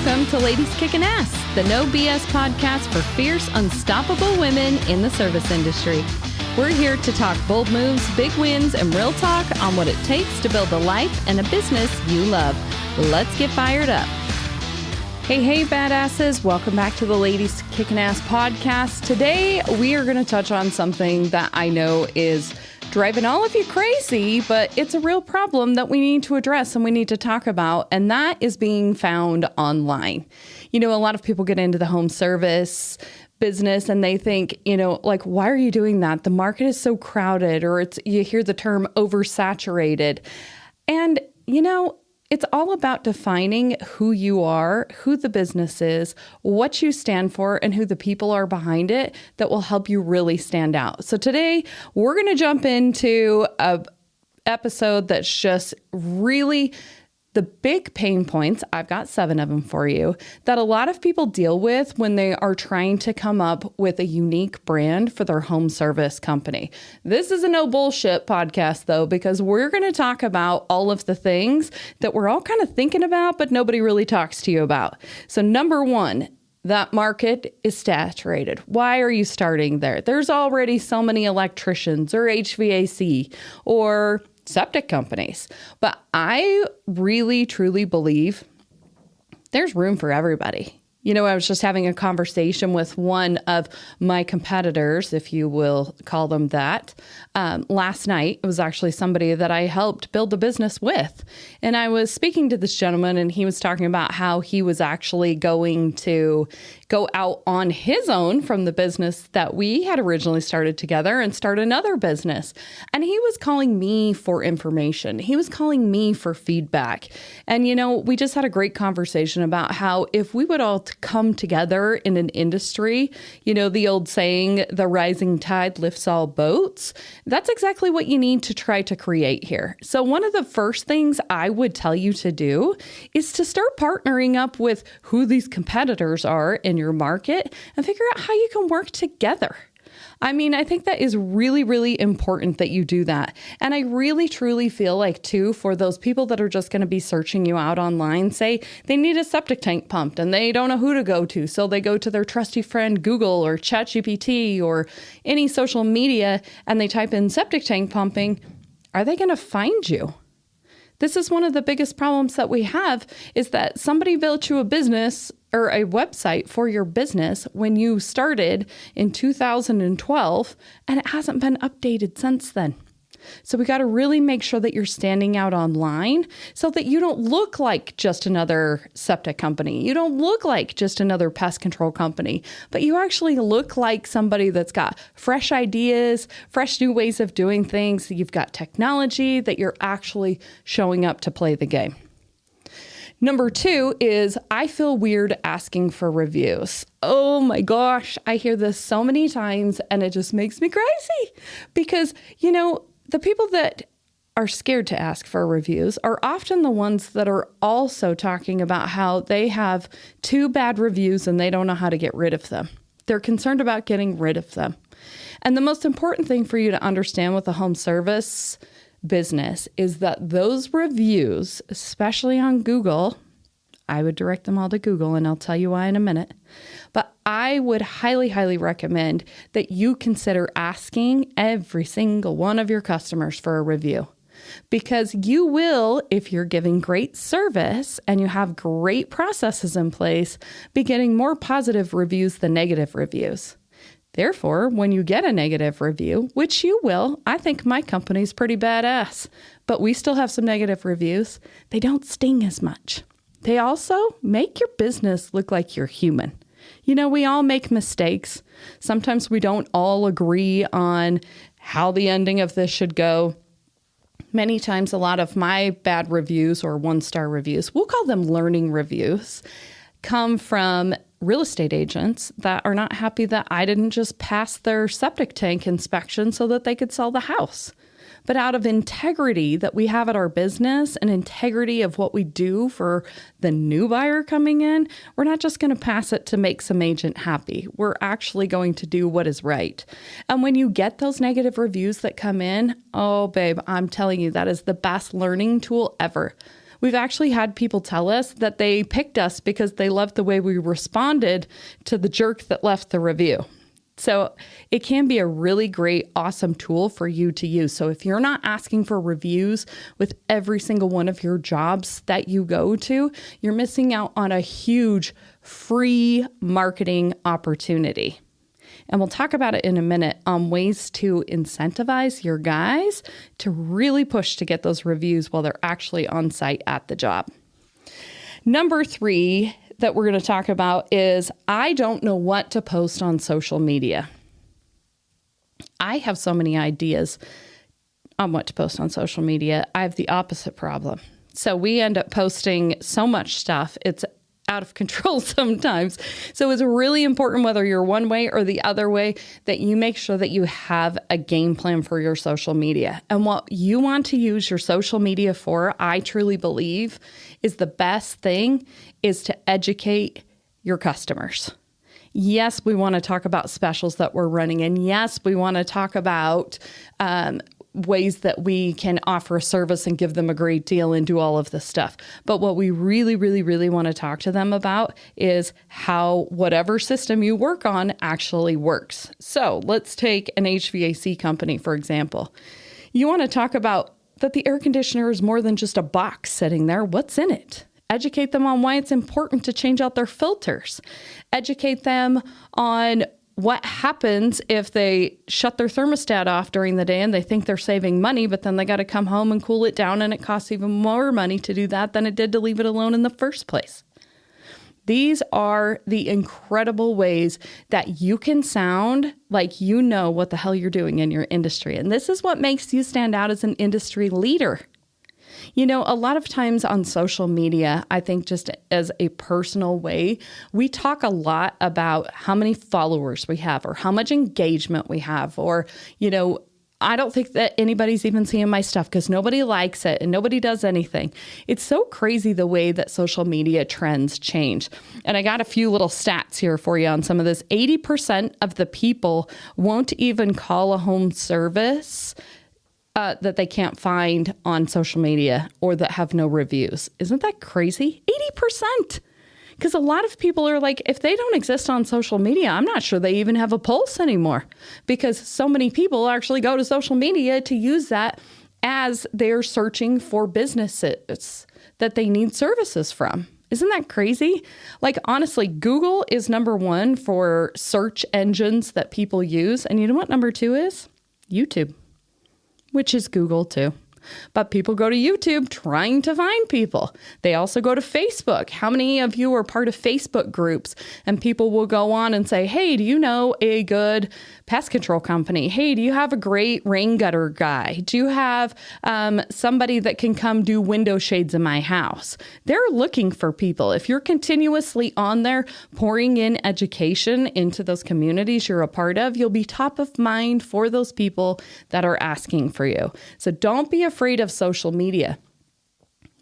Welcome to Ladies Kicking Ass, the no BS podcast for fierce, unstoppable women in the service industry. We're here to talk bold moves, big wins, and real talk on what it takes to build a life and a business you love. Let's get fired up. Hey, badasses. Welcome back to the Ladies Kicking Ass podcast. Today, we are going to touch on something that I know is driving all of you crazy, but it's a real problem that we need to address and we need to talk about, and that is being found online. You know, a lot of people get into the home service business and they think, like, why are you doing that? The market is so crowded, or you hear the term oversaturated. And, it's all about defining who you are, who the business is, what you stand for, and who the people are behind it that will help you really stand out. So today we're going to jump into an episode that's just really the big pain points. I've got 7 of them for you that a lot of people deal with when they are trying to come up with a unique brand for their home service company. This is a no bullshit podcast though, because we're going to talk about all of the things that we're all kind of thinking about, but nobody really talks to you about. So number 1, that market is saturated. Why are you starting there? There's already so many electricians or HVAC or septic companies. But I really, truly believe there's room for everybody. I was just having a conversation with one of my competitors, if you will call them that, last night. It was actually somebody that I helped build a business with. And I was speaking to this gentleman, and he was talking about how he was actually going to go out on his own from the business that we had originally started together and start another business. And he was calling me for information. He was calling me for feedback. And, we just had a great conversation about how if we would all come together in an industry, the old saying, the rising tide lifts all boats, that's exactly what you need to try to create here. So one of the first things I would tell you to do is to start partnering up with who these competitors are in your market and figure out how you can work together. I think that is really, really important that you do that. And I really, truly feel like, too, for those people that are just going to be searching you out online, say they need a septic tank pumped and they don't know who to go to. So they go to their trusty friend Google or ChatGPT or any social media and they type in septic tank pumping. Are they going to find you? This is one of the biggest problems that we have, is that somebody built you a business or a website for your business when you started in 2012, and it hasn't been updated since then. So we got to really make sure that you're standing out online so that you don't look like just another septic company. You don't look like just another pest control company, but you actually look like somebody that's got fresh ideas, fresh new ways of doing things. You've got technology that you're actually showing up to play the game. Number 2 is I feel weird asking for reviews. Oh my gosh, I hear this so many times and it just makes me crazy because, the people that are scared to ask for reviews are often the ones that are also talking about how they have 2 bad reviews and they don't know how to get rid of them. They're concerned about getting rid of them. And the most important thing for you to understand with a home service business is that those reviews, especially on Google, I would direct them all to Google, and I'll tell you why in a minute. But I would highly, highly recommend that you consider asking every single one of your customers for a review. Because you will, if you're giving great service and you have great processes in place, be getting more positive reviews than negative reviews. Therefore, when you get a negative review, which you will, I think my company's pretty badass, but we still have some negative reviews, they don't sting as much. They also make your business look like you're human. We all make mistakes. Sometimes we don't all agree on how the ending of this should go. Many times, a lot of my bad reviews or 1-star reviews, we'll call them learning reviews, come from real estate agents that are not happy that I didn't just pass their septic tank inspection so that they could sell the house. But out of integrity that we have at our business and integrity of what we do for the new buyer coming in, we're not just going to pass it to make some agent happy. We're actually going to do what is right. And when you get those negative reviews that come in, oh, babe, I'm telling you, that is the best learning tool ever. We've actually had people tell us that they picked us because they loved the way we responded to the jerk that left the review. So it can be a really great, awesome tool for you to use. So if you're not asking for reviews with every single one of your jobs that you go to, you're missing out on a huge free marketing opportunity. And we'll talk about it in a minute on ways to incentivize your guys to really push to get those reviews while they're actually on site at the job. Number 3 that we're going to talk about is I don't know what to post on social media. I have so many ideas on what to post on social media. I have the opposite problem. So we end up posting so much stuff. It's out of control sometimes. So it's really important, whether you're one way or the other way, that you make sure that you have a game plan for your social media. And what you want to use your social media for, I truly believe, is the best thing is to educate your customers. Yes, we want to talk about specials that we're running. And yes, we want to talk about ways that we can offer a service and give them a great deal and do all of this stuff. But what we really, really, really want to talk to them about is how whatever system you work on actually works. So let's take an HVAC company, for example. You want to talk about that the air conditioner is more than just a box sitting there. What's in it? Educate them on why it's important to change out their filters. Educate them on what happens if they shut their thermostat off during the day and they think they're saving money, but then they got to come home and cool it down, and it costs even more money to do that than it did to leave it alone in the first place. These are the incredible ways that you can sound like you know what the hell you're doing in your industry. And this is what makes you stand out as an industry leader. You know, a lot of times on social media, I think just as a personal way, we talk a lot about how many followers we have or how much engagement we have, or, you know, I don't think that anybody's even seeing my stuff because nobody likes it and nobody does anything. It's so crazy the way that social media trends change. And I got a few little stats here for you on some of this. 80% of the people won't even call a home service that they can't find on social media or that have no reviews. Isn't that crazy? 80%. Because a lot of people are like, if they don't exist on social media, I'm not sure they even have a pulse anymore, because so many people actually go to social media to use that as they're searching for businesses that they need services from. Isn't that crazy? Like, honestly, Google is number 1 for search engines that people use. And you know what number 2 is? YouTube, which is Google too. But people go to YouTube trying to find people. They also go to Facebook. How many of you are part of Facebook groups? And people will go on and say, hey, do you know a good pest control company? Hey, do you have a great rain gutter guy? Do you have somebody that can come do window shades in my house? They're looking for people. If you're continuously on there pouring in education into those communities you're a part of, you'll be top of mind for those people that are asking for you. So don't be afraid of social media.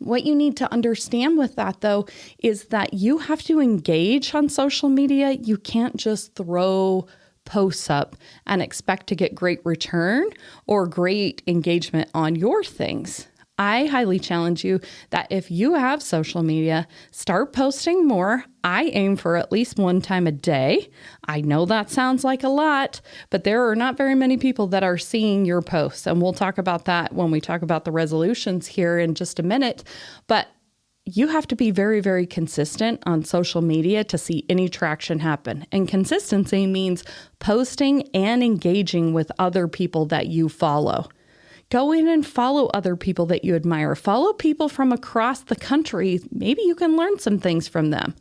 What you need to understand with that, though, is that you have to engage on social media. You can't just throw posts up and expect to get great return or great engagement on your things. I highly challenge you that if you have social media, start posting more. I aim for at least one time a day. I know that sounds like a lot, but there are not very many people that are seeing your posts. And we'll talk about that when we talk about the resolutions here in just a minute. But you have to be very, very consistent on social media to see any traction happen. And consistency means posting and engaging with other people that you follow. Go in and follow other people that you admire. Follow people from across the country. Maybe you can learn some things from them.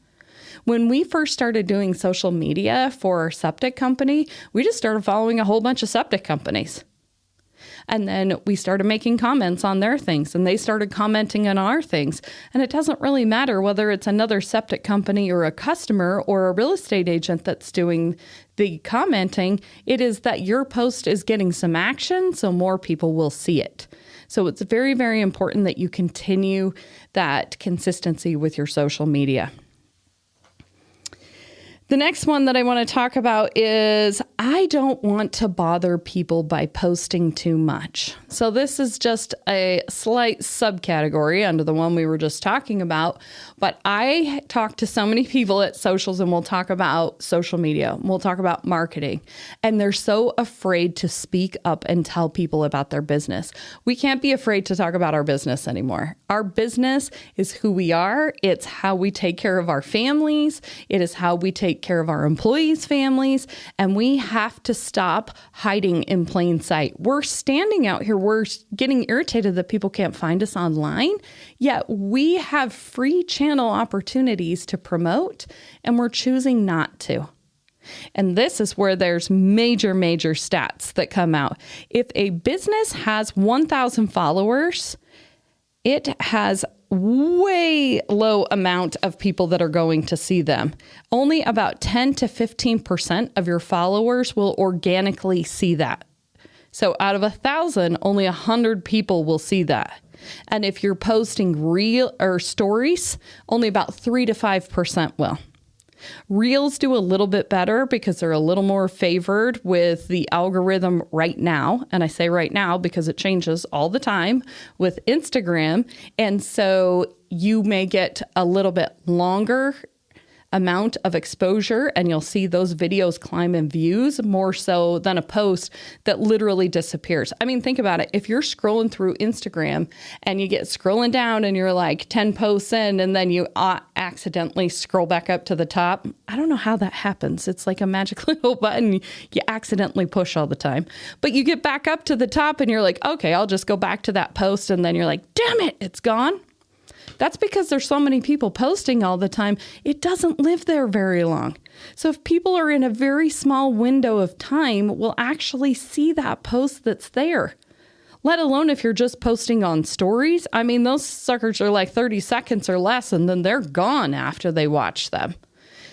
When we first started doing social media for our septic company, we just started following a whole bunch of septic companies. And then we started making comments on their things, and they started commenting on our things. And it doesn't really matter whether it's another septic company or a customer or a real estate agent that's doing the commenting. It is that your post is getting some action, so more people will see it. So it's very, very important that you continue that consistency with your social media. The next one that I want to talk about is I don't want to bother people by posting too much. So this is just a slight subcategory under the one we were just talking about. But I talk to so many people at socials, and we'll talk about social media. We'll talk about marketing. And they're so afraid to speak up and tell people about their business. We can't be afraid to talk about our business anymore. Our business is who we are. It's how we take care of our families. It is how we take care of our employees' families. And we have to stop hiding in plain sight. We're standing out here. We're getting irritated that people can't find us online, yet we have free channel opportunities to promote, and we're choosing not to. And this is where there's major stats that come out. If a business has 1,000 followers, it has way low amount of people that are going to see them. Only about 10 to 15% of your followers will organically see that. So out of 1,000, only 100 people will see that. And if you're posting reel or stories, only about 3 to 5% will. Reels do a little bit better because they're a little more favored with the algorithm right now. And I say right now because it changes all the time with Instagram. And so you may get a little bit longer amount of exposure, and you'll see those videos climb in views more so than a post that literally disappears. I mean, think about it. If you're scrolling through Instagram and you get scrolling down and you're like 10 posts in, and then you accidentally scroll back up to the top, I don't know how that happens. It's like a magic little button you accidentally push all the time. But you get back up to the top and you're like, okay, I'll just go back to that post. And then you're like, damn it, it's gone. That's because there's so many people posting all the time. It doesn't live there very long. So if people are in a very small window of time, we'll actually see that post that's there. Let alone if you're just posting on stories. I mean, those suckers are like 30 seconds or less, and then they're gone after they watch them.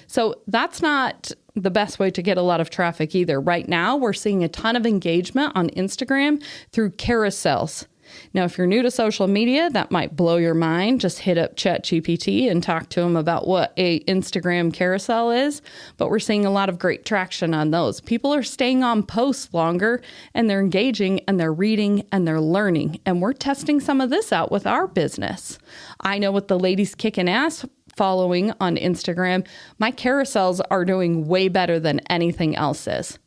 So that's not the best way to get a lot of traffic either. Right now, we're seeing a ton of engagement on Instagram through carousels. Now, if you're new to social media, that might blow your mind. Just hit up ChatGPT and talk to them about what a Instagram carousel is. But we're seeing a lot of great traction on those. People are staying on posts longer, and they're engaging, and they're reading, and they're learning. And we're testing some of this out with our business. I know with the Ladies Kicking Ass following on Instagram, my carousels are doing way better than anything else is.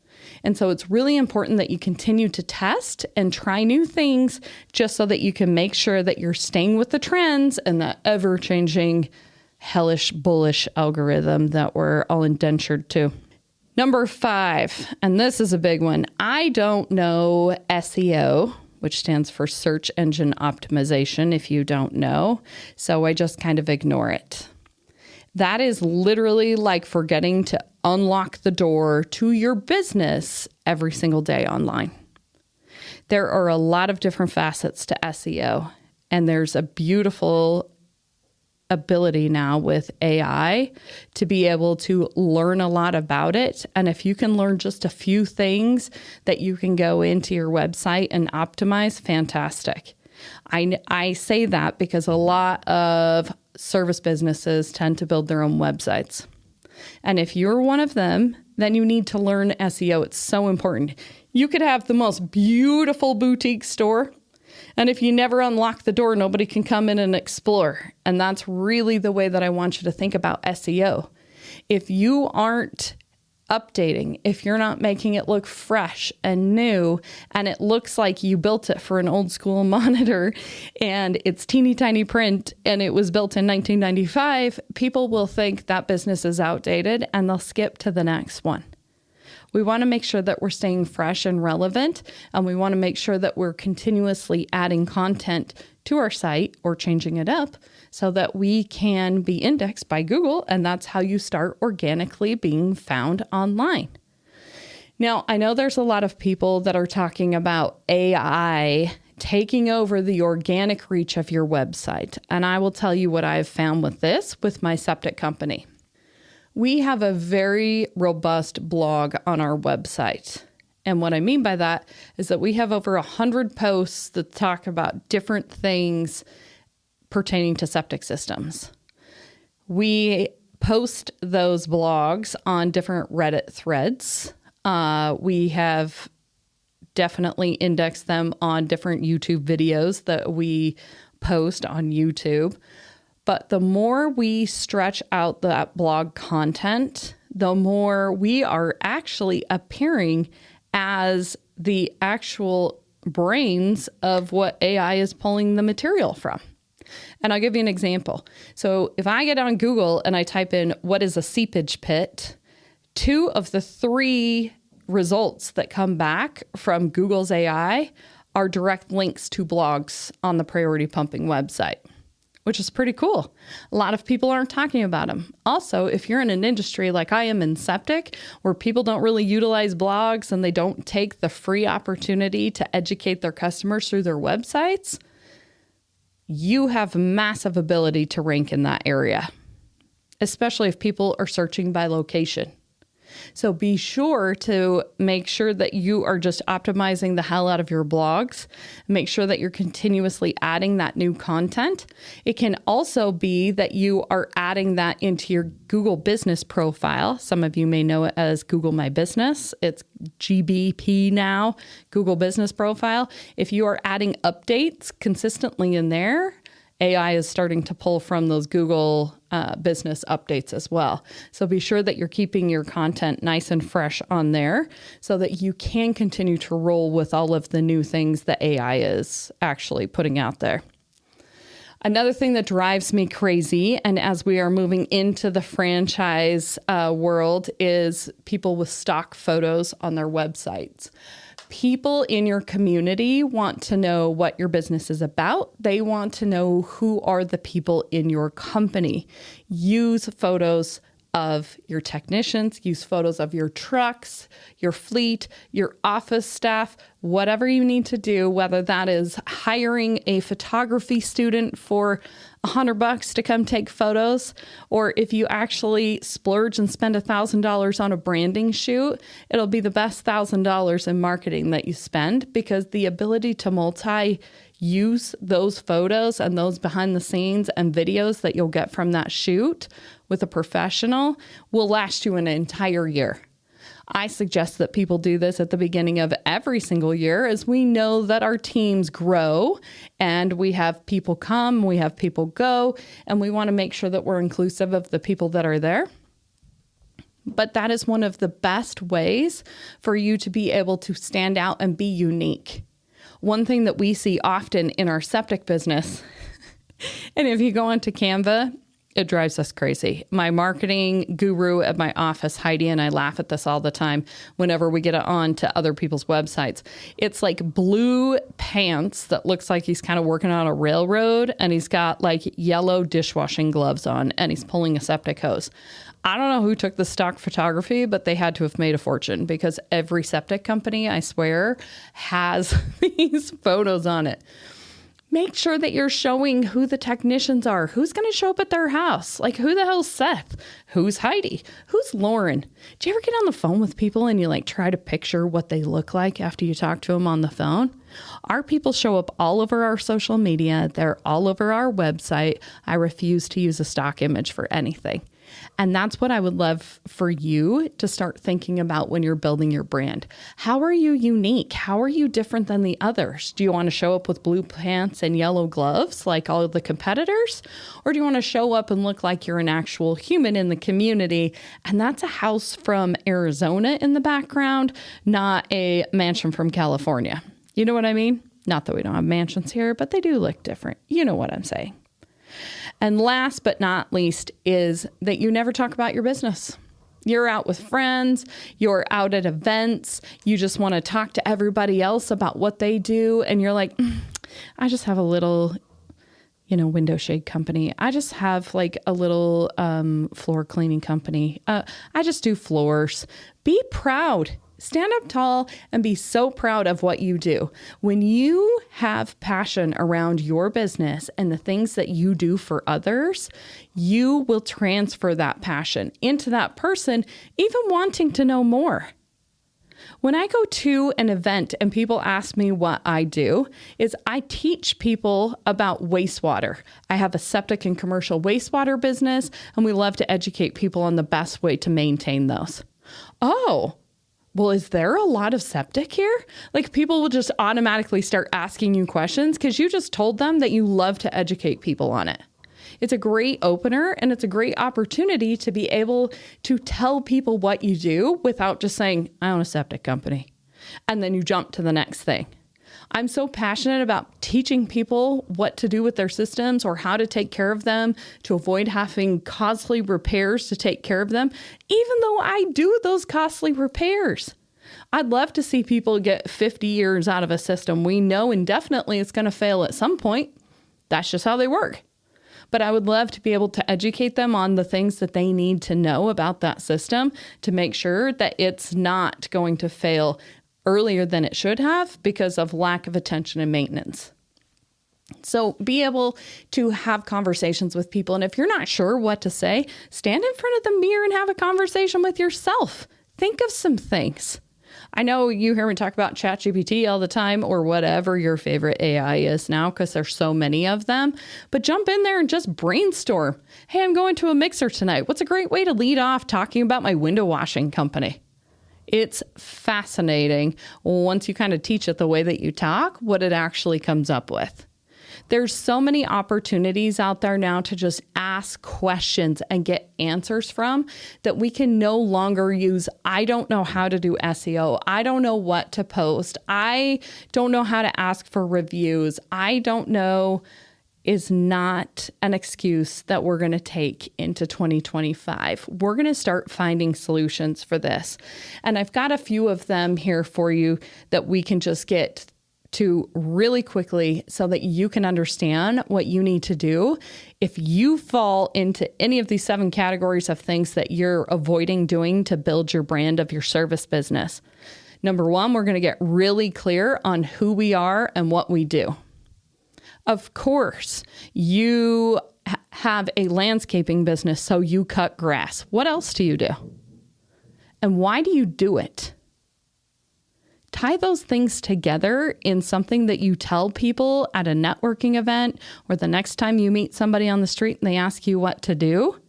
And so it's really important that you continue to test and try new things just so that you can make sure that you're staying with the trends and the ever-changing, hellish, bullish algorithm that we're all indentured to. Number 5, and this is a big one. I don't know SEO, which stands for search engine optimization, if you don't know. So I just kind of ignore it. That is literally like forgetting to unlock the door to your business every single day online. There are a lot of different facets to SEO, and there's a beautiful ability now with AI to be able to learn a lot about it. And if you can learn just a few things that you can go into your website and optimize, fantastic. I say that because a lot of service businesses tend to build their own websites. And if you're one of them, then you need to learn SEO. It's so important. You could have the most beautiful boutique store, and if you never unlock the door, nobody can come in and explore. And that's really the way that I want you to think about SEO. If you aren't updating, if you're not making it look fresh and new, and it looks like you built it for an old school monitor and it's teeny tiny print and it was built in 1995, people will think that business is outdated and they'll skip to the next one. We want to make sure that we're staying fresh and relevant, and we want to make sure that we're continuously adding content to our site or changing it up so that we can be indexed by Google, and that's how you start organically being found online. Now, I know there's a lot of people that are talking about AI taking over the organic reach of your website, and I will tell you what I've found with this with my septic company. We have a very robust blog on our website. And what I mean by that is that we have over 100 posts that talk about different things pertaining to septic systems. We post those blogs on different Reddit threads. We have definitely indexed them on different YouTube videos that we post on YouTube. But the more we stretch out that blog content, the more we are actually appearing as the actual brains of what AI is pulling the material from. And I'll give you an example. So if I get on Google and I type in, what is a seepage pit? 2 of the 3 results that come back from Google's AI are direct links to blogs on the Priority Pumping website, which is pretty cool. A lot of people aren't talking about them. Also, if you're in an industry like I am in septic, where people don't really utilize blogs and they don't take the free opportunity to educate their customers through their websites, you have massive ability to rank in that area, especially if people are searching by location. So be sure to make sure that you are just optimizing the hell out of your blogs. Make sure that you're continuously adding that new content. It can also be that you are adding that into your Google business profile. Some of you may know it as Google My Business. It's GBP now, Google Business Profile. If you are adding updates consistently in there, AI is starting to pull from those Google business updates as well. So be sure that you're keeping your content nice and fresh on there so that you can continue to roll with all of the new things that AI is actually putting out there. Another thing that drives me crazy, and as we are moving into the franchise world, is people with stock photos on their websites. People in your community want to know what your business is about. They want to know who are the people in your company. Use photos of your technicians, use photos of your trucks, your fleet, your office staff, whatever you need to do, whether that is hiring a photography student for $100 to come take photos, or if you actually splurge and spend $1,000 on a branding shoot, it'll be the best $1,000 in marketing that you spend, because the ability to use those photos and those behind the scenes and videos that you'll get from that shoot with a professional will last you an entire year. I suggest that people do this at the beginning of every single year, as we know that our teams grow and we have people come, we have people go, and we want to make sure that we're inclusive of the people that are there. But that is one of the best ways for you to be able to stand out and be unique. One thing that we see often in our septic business, and if you go into Canva, it drives us crazy. My marketing guru at my office, Heidi, and I laugh at this all the time whenever we get it on to other people's websites. It's like blue pants that looks like he's kind of working on a railroad, and he's got like yellow dishwashing gloves on, and he's pulling a septic hose. I don't know who took the stock photography, but they had to have made a fortune, because every septic company, I swear, has these photos on it. Make sure that you're showing who the technicians are. Who's going to show up at their house? Like, who the hell's Seth? Who's Heidi? Who's Lauren? Do you ever get on the phone with people and you like try to picture what they look like after you talk to them on the phone? Our people show up all over our social media. They're all over our website. I refuse to use a stock image for anything. And that's what I would love for you to start thinking about when you're building your brand. How are you unique? How are you different than the others? Do you want to show up with blue pants and yellow gloves like all of the competitors? Or do you want to show up and look like you're an actual human in the community? And that's a house from Arizona in the background, not a mansion from California. You know what I mean? Not that we don't have mansions here, but they do look different. You know what I'm saying. And last but not least is that you never talk about your business. You're out with friends, you're out at events, you just want to talk to everybody else about what they do. And you're like, I just have a little, window shade company. I just have like a little floor cleaning company. I just do floors. Be proud. Stand up tall and be so proud of what you do. When you have passion around your business and the things that you do for others, you will transfer that passion into that person, even wanting to know more. When I go to an event and people ask me what I do, is I teach people about wastewater. I have a septic and commercial wastewater business, and we love to educate people on the best way to maintain those. Oh, well, is there a lot of septic here? Like, people will just automatically start asking you questions because you just told them that you love to educate people on it. It's a great opener, and it's a great opportunity to be able to tell people what you do without just saying, I own a septic company. And then you jump to the next thing. I'm so passionate about teaching people what to do with their systems or how to take care of them to avoid having costly repairs to take care of them, even though I do those costly repairs. I'd love to see people get 50 years out of a system. We know indefinitely it's going to fail at some point. That's just how they work. But I would love to be able to educate them on the things that they need to know about that system to make sure that it's not going to fail earlier than it should have because of lack of attention and maintenance. So be able to have conversations with people. And if you're not sure what to say, stand in front of the mirror and have a conversation with yourself. Think of some things. I know you hear me talk about ChatGPT all the time, or whatever your favorite AI is now, because there's so many of them. But jump in there and just brainstorm. Hey, I'm going to a mixer tonight. What's a great way to lead off talking about my window washing company? It's fascinating once you kind of teach it the way that you talk, what it actually comes up with. There's so many opportunities out there now to just ask questions and get answers from that we can no longer use. I don't know how to do SEO. I don't know what to post. I don't know how to ask for reviews. I don't know is not an excuse that we're going to take into 2025. We're going to start finding solutions for this. And I've got a few of them here for you that we can just get to really quickly so that you can understand what you need to do if you fall into any of these 7 categories of things that you're avoiding doing to build your brand of your service business. Number 1, we're going to get really clear on who we are and what we do. Of course, you have a landscaping business, so you cut grass. What else do you do? And why do you do it? Tie those things together in something that you tell people at a networking event or the next time you meet somebody on the street and they ask you what to do,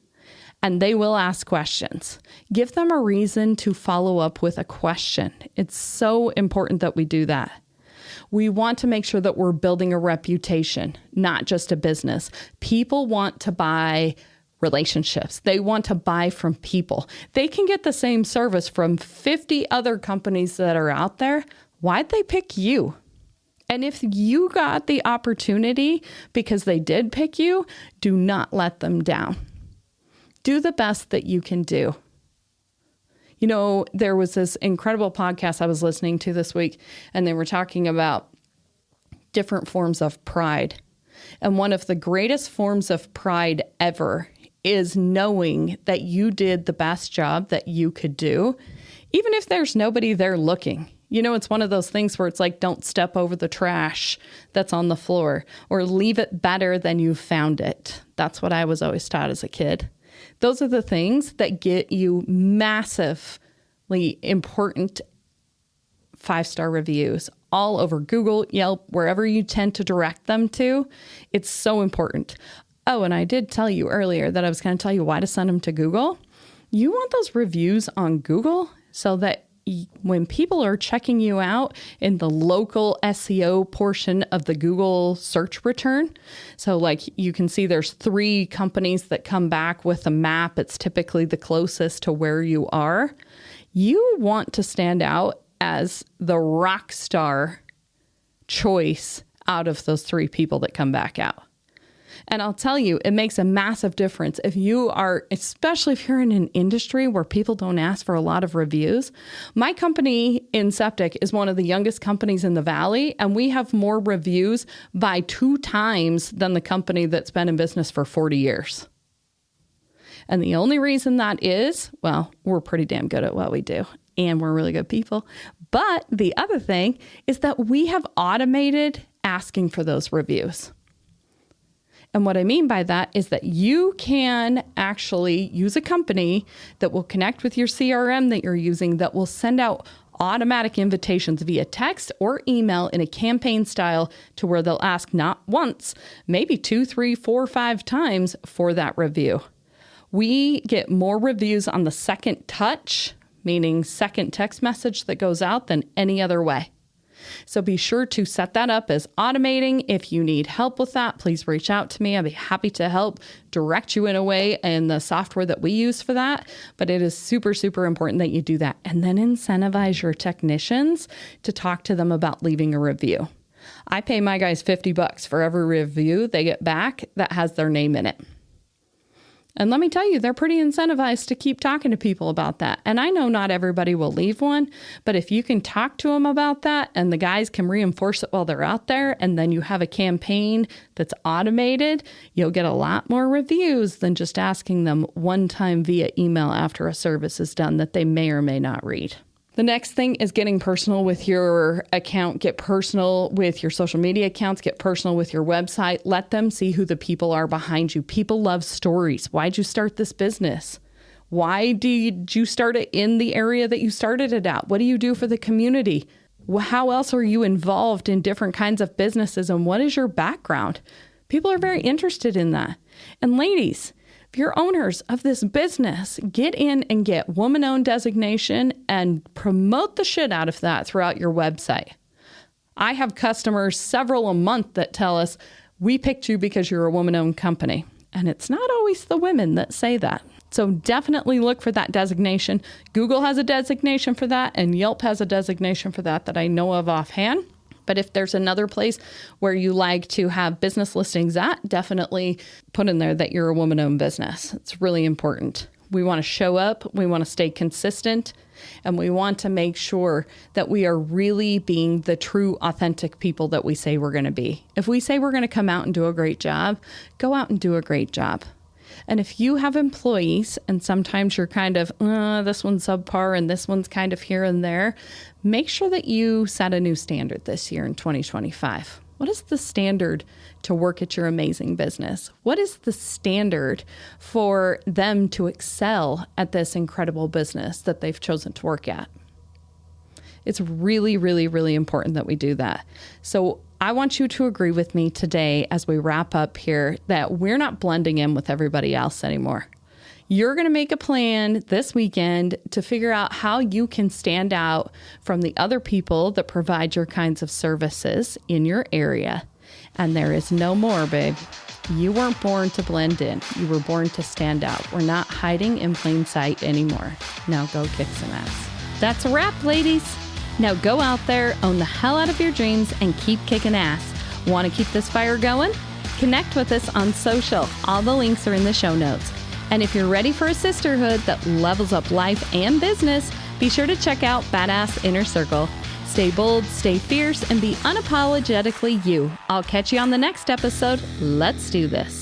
and they will ask questions. Give them a reason to follow up with a question. It's so important that we do that. We want to make sure that we're building a reputation, not just a business. People want to buy relationships. They want to buy from people. They can get the same service from 50 other companies that are out there. Why'd they pick you? And if you got the opportunity because they did pick you, do not let them down. Do the best that you can do. You know, there was this incredible podcast I was listening to this week, and they were talking about different forms of pride. And one of the greatest forms of pride ever is knowing that you did the best job that you could do, even if there's nobody there looking. You know, it's one of those things where it's like, don't step over the trash that's on the floor, or leave it better than you found it. That's what I was always taught as a kid. Those are the things that get you massively important 5-star reviews all over Google, Yelp, wherever you tend to direct them to. It's so important. Oh, and I did tell you earlier that I was going to tell you why to send them to Google. You want those reviews on Google so that when people are checking you out in the local SEO portion of the Google search return, so like you can see there's 3 companies that come back with a map. It's typically the closest to where you are. You want to stand out as the rock star choice out of those 3 people that come back out. And I'll tell you, it makes a massive difference if you are, especially if you're in an industry where people don't ask for a lot of reviews. My company in septic is one of the youngest companies in the Valley, and we have more reviews by 2 times than the company that's been in business for 40 years. And the only reason that is, well, we're pretty damn good at what we do, and we're really good people. But the other thing is that we have automated asking for those reviews. And what I mean by that is that you can actually use a company that will connect with your CRM that you're using, that will send out automatic invitations via text or email in a campaign style to where they'll ask not once, maybe 2, 3, 4, 5 times for that review. We get more reviews on the second touch meaning second text message that goes out, than any other way. So be sure to set that up as automating. If you need help with that, please reach out to me. I'd be happy to help direct you in a way in the software that we use for that. But it is super, super important that you do that. And then incentivize your technicians to talk to them about leaving a review. I pay my guys $50 for every review they get back that has their name in it. And let me tell you, they're pretty incentivized to keep talking to people about that. And I know not everybody will leave one, but if you can talk to them about that and the guys can reinforce it while they're out there, and then you have a campaign that's automated, you'll get a lot more reviews than just asking them one time via email after a service is done that they may or may not read. The next thing is getting personal with your account. Get personal with your social media accounts. Get personal with your website. Let them see who the people are behind you. People love stories. Why'd you start this business? Why did you start it in the area that you started it at? What do you do for the community? How else are you involved in different kinds of businesses? And what is your background? People are very interested in that. And ladies, if you're owners of this business, get in and get woman-owned designation and promote the shit out of that throughout your website. I have customers, several a month, that tell us, we picked you because you're a woman-owned company. And it's not always the women that say that. So definitely look for that designation. Google has a designation for that, and Yelp has a designation for that I know of offhand. But if there's another place where you like to have business listings at, definitely put in there that you're a woman-owned business. It's really important. We want to show up, we want to stay consistent, and we want to make sure that we are really being the true, authentic people that we say we're going to be. If we say we're going to come out and do a great job, go out and do a great job. And if you have employees and sometimes you're kind of, this one's subpar and this one's kind of here and there, make sure that you set a new standard this year in 2025. What is the standard to work at your amazing business? What is the standard for them to excel at this incredible business that they've chosen to work at? It's really, really, really important that we do that. So I want you to agree with me today as we wrap up here that we're not blending in with everybody else anymore. You're going to make a plan this weekend to figure out how you can stand out from the other people that provide your kinds of services in your area. And there is no more, babe. You weren't born to blend in. You were born to stand out. We're not hiding in plain sight anymore. Now go kick some ass. That's a wrap, ladies. Now go out there, own the hell out of your dreams, and keep kicking ass. Want to keep this fire going? Connect with us on social. All the links are in the show notes. And if you're ready for a sisterhood that levels up life and business, be sure to check out Badass Inner Circle. Stay bold, stay fierce, and be unapologetically you. I'll catch you on the next episode. Let's do this.